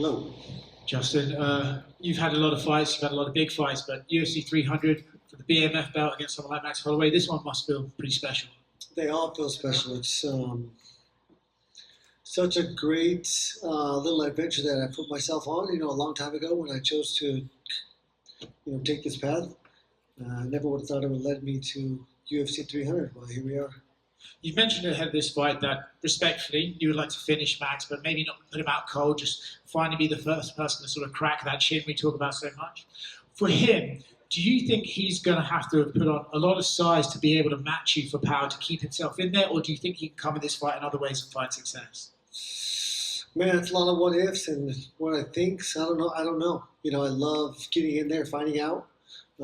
Hello. Justin, you've had a lot of fights, you've had a lot of big fights, but UFC 300 for the BMF belt against someone like Max Holloway, this one must feel pretty special. They all feel special. It's such a great little adventure that I put myself on, a long time ago when I chose to, take this path. I never would have thought it would lead me to UFC 300. Well, here we are. You mentioned ahead of this fight that, respectfully, you would like to finish Max, but maybe not put him out cold, just finally be the first person to sort of crack that chin we talk about so much. For him, do you think he's going to have to have put on a lot of size to be able to match you for power to keep himself in there, or do you think he can come in this fight in other ways and find success? Man, it's a lot of what ifs and what I think. I don't know. I love getting in there, finding out.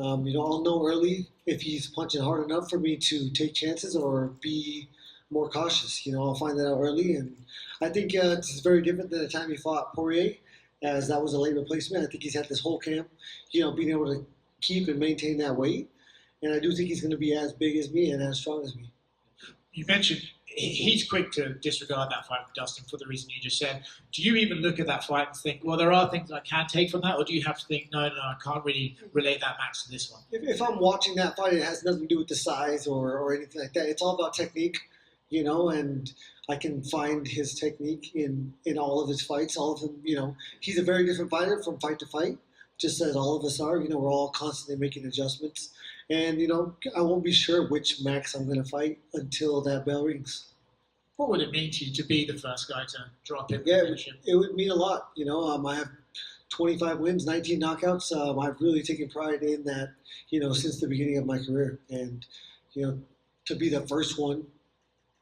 I'll know early if he's punching hard enough for me to take chances or be more cautious. I'll find that out early. And I think it's very different than the time he fought Poirier, as that was a late replacement. I think he's had this whole camp, being able to keep and maintain that weight. And I do think he's going to be as big as me and as strong as me. You mentioned he's quick to disregard that fight with Dustin for the reason you just said. Do you even look at that fight and think, well, there are things I can take from that, or do you have to think, no, I can't really relate that Max to this one? If I'm watching that fight, it has nothing to do with the size or anything like that. It's all about technique, and I can find his technique in all of his fights. All of them, he's a very different fighter from fight to fight, just as all of us are. We're all constantly making adjustments. And, I won't be sure which Max I'm going to fight until that bell rings. What would it mean to you to be the first guy to drop in? Yeah, it would mean a lot. I have 25 wins, 19 knockouts. I've really taken pride in that, since the beginning of my career. And, to be the first one,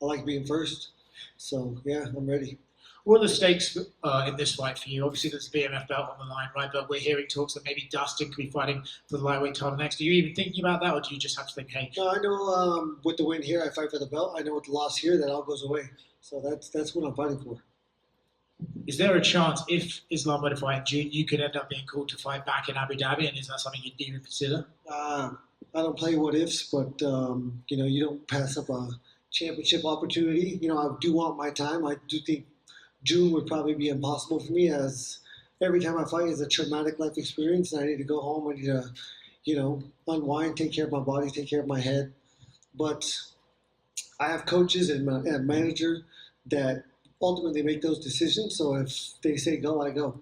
I like being first. So, yeah, I'm ready. What are the stakes in this fight for you? Obviously, there's a BMF belt on the line, right? But we're hearing talks that maybe Dustin could be fighting for the lightweight title next. Are you even thinking about that, or do you just have to think, hey? No, I know with the win here, I fight for the belt. I know with the loss here, that all goes away. So that's what I'm fighting for. Is there a chance, if Islam were to fight in June, you could end up being called to fight back in Abu Dhabi, and is that something you'd even consider? I don't play what ifs, but you don't pass up a championship opportunity. I do want my time. I do think June would probably be impossible for me, as every time I fight is a traumatic life experience, and I need to go home. I need to, unwind, take care of my body, take care of my head. But I have coaches and a manager that ultimately make those decisions. So if they say go, I go.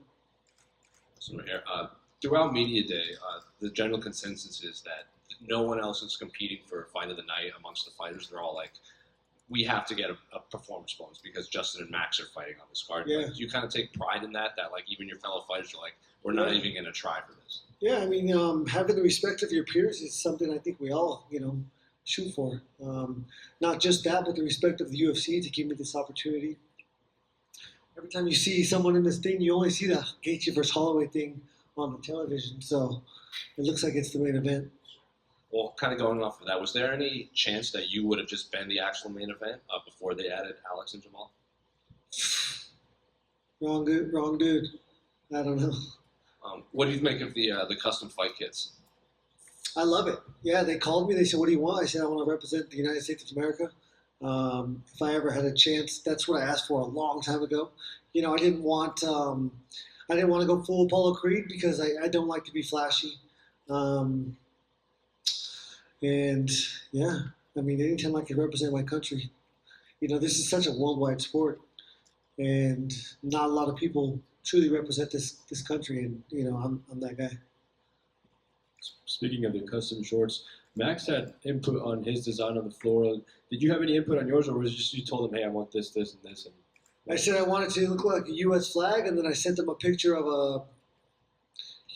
So here, throughout media day, the general consensus is that no one else is competing for fight of the night amongst the fighters. They're all like, we have to get a performance bonus because Justin and Max are fighting on this card. Yeah. Like, do you kind of take pride in that like even your fellow fighters are like, we're not even going to try for this? Yeah, I mean, having the respect of your peers is something I think we all, shoot for. Not just that, but the respect of the UFC to give me this opportunity. Every time you see someone in this thing, you only see the Gaethje versus Holloway thing on the television. So it looks like it's the main event. Well, kind of going off of that, was there any chance that you would have just been the actual main event before they added Alex and Jamal? Wrong dude. I don't know. What do you make of the custom fight kits? I love it. Yeah, they called me. They said, what do you want? I said, I want to represent the United States of America. If I ever had a chance, that's what I asked for a long time ago. I didn't want to go full Apollo Creed because I don't like to be flashy. And yeah, I mean, anytime I can represent my country, this is such a worldwide sport, and not a lot of people truly represent this country, and I'm that guy. Speaking of the custom shorts, Max had input on his design on the floor. Did you have any input on yours, or was it just you told him, hey, I want this, this, and this? And I said I wanted to look like a U.S. flag, and then I sent them a picture of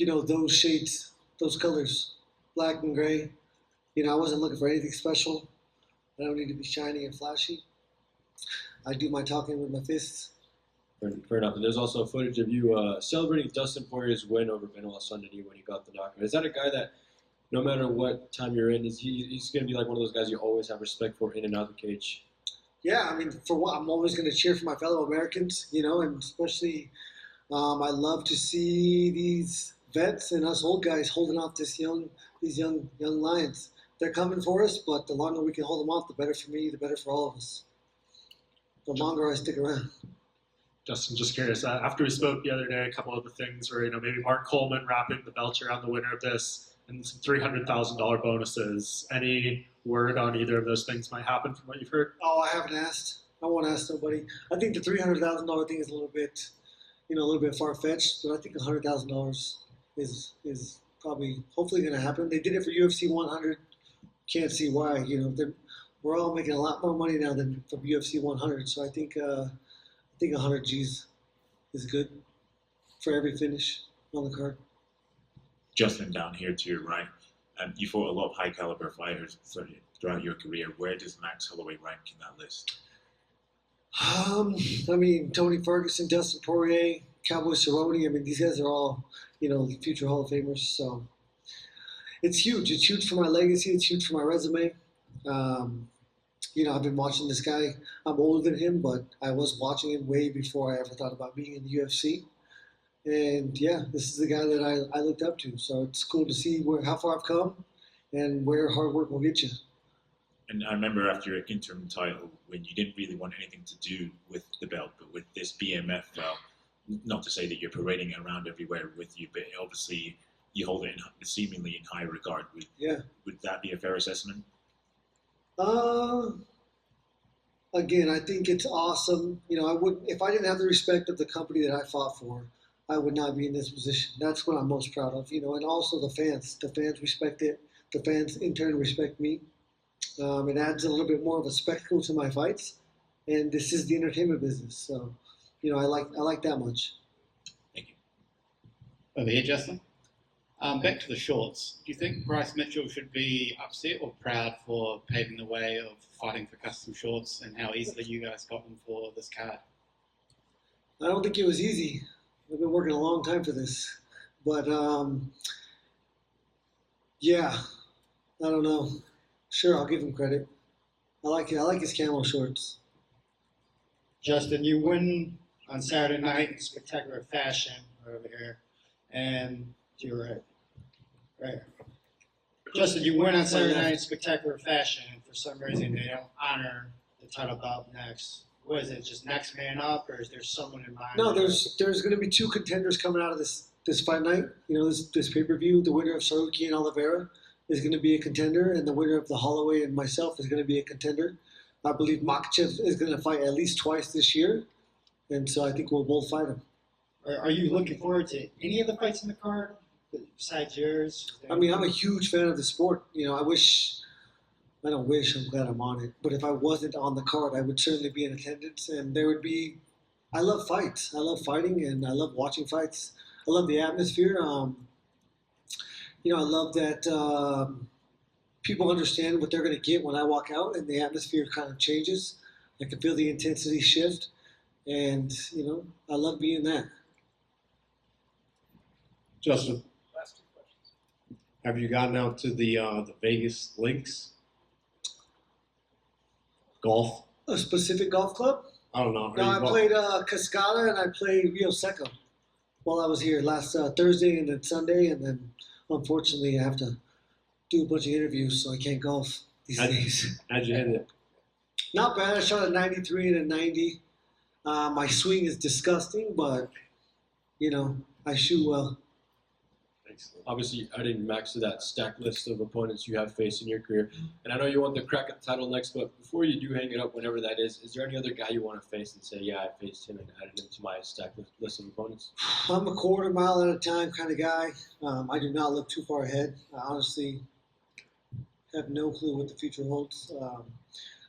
those shades, those colors, black and gray. I wasn't looking for anything special. I don't need to be shiny and flashy. I do my talking with my fists. Fair enough. And there's also footage of you celebrating Dustin Poirier's win over Benoit Sunday when he got the knockout. Is that a guy that, no matter what time you're in, he's going to be like one of those guys you always have respect for in and out of the cage? Yeah, I mean, for what, I'm always going to cheer for my fellow Americans, and especially I love to see these vets and us old guys holding off these young lions. They're coming for us, but the longer we can hold them off, the better for me, the better for all of us. The longer I stick around. Justin, just curious. After we spoke the other day, a couple of the things were, maybe Mark Coleman wrapping the belt around the winner of this, and some $300,000 bonuses. Any word on either of those things might happen from what you've heard? Oh, I haven't asked. I won't ask nobody. I think the $300,000 thing is a little bit, a little bit far fetched. But I think $100,000 is probably hopefully going to happen. They did it for UFC 100. Can't see why. We're all making a lot more money now than from UFC 100. So I think 100 G's is good for every finish on the card. Justin, down here to your right, you fought a lot of high caliber fighters throughout your career. Where does Max Holloway rank in that list? Tony Ferguson, Dustin Poirier, Cowboy Cerrone. These guys are all, future Hall of Famers. So it's huge. It's huge for my legacy. It's huge for my resume. I've been watching this guy. I'm older than him, but I was watching him way before I ever thought about being in the UFC. And yeah, this is the guy that I looked up to. So it's cool to see how far I've come and where hard work will get you. And I remember after your interim title, when you didn't really want anything to do with the belt, but with this BMF belt, not to say that you're parading it around everywhere with you, but obviously you hold it seemingly in high regard. Would that be a fair assessment? Again, I think it's awesome. If I didn't have the respect of the company that I fought for, I would not be in this position. That's what I'm most proud of. And also the fans. The fans respect it. The fans in turn respect me. It adds a little bit more of a spectacle to my fights, and this is the entertainment business. So, I like that much. Thank you. Over here, Justin. Back to the shorts. Do you think Bryce Mitchell should be upset or proud for paving the way of fighting for custom shorts and how easily you guys got them for this card? I don't think it was easy. I've been working a long time for this. But, yeah, I don't know. Sure, I'll give him credit. I like it. I like his camo shorts. Justin, you win on Saturday night in spectacular fashion over here. And to your right. Justin, you win on Saturday night in spectacular fashion, and for some reason they don't honor the title bout next. What is it, just next man up, or is there someone in mind? No, there's going to be two contenders coming out of this fight night. This pay-per-view. The winner of Saruki and Oliveira is going to be a contender, and the winner of the Holloway and myself is going to be a contender. I believe Makhachev is going to fight at least twice this year, and so I think we'll both fight him. Are you looking forward to any of the fights in the card besides yours? I'm a huge fan of the sport. I'm glad I'm on it. But if I wasn't on the card, I would certainly be in attendance, and I love fights. I love fighting, and I love watching fights. I love the atmosphere. I love that people understand what they're going to get when I walk out, and the atmosphere kind of changes. I can feel the intensity shift, and I love being that. Justin, have you gotten out to the Vegas links? Golf? A specific golf club? I don't know. No, I played Cascada and I played Rio Seco while I was here last Thursday and then Sunday, and then unfortunately I have to do a bunch of interviews, so I can't golf these days. How'd you hit it? Not bad. I shot a 93 and a 90. My swing is disgusting, but I shoot well. Obviously, adding Max to that stack list of opponents you have faced in your career. And I know you want the crack at the title next, but before you do hang it up, whenever that is there any other guy you want to face and say, yeah, I faced him and added him to my stack list of opponents? I'm a quarter mile at a time kind of guy. I do not look too far ahead. I honestly have no clue what the future holds.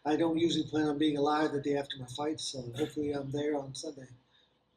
I don't usually plan on being alive the day after my fight, so hopefully I'm there on Sunday.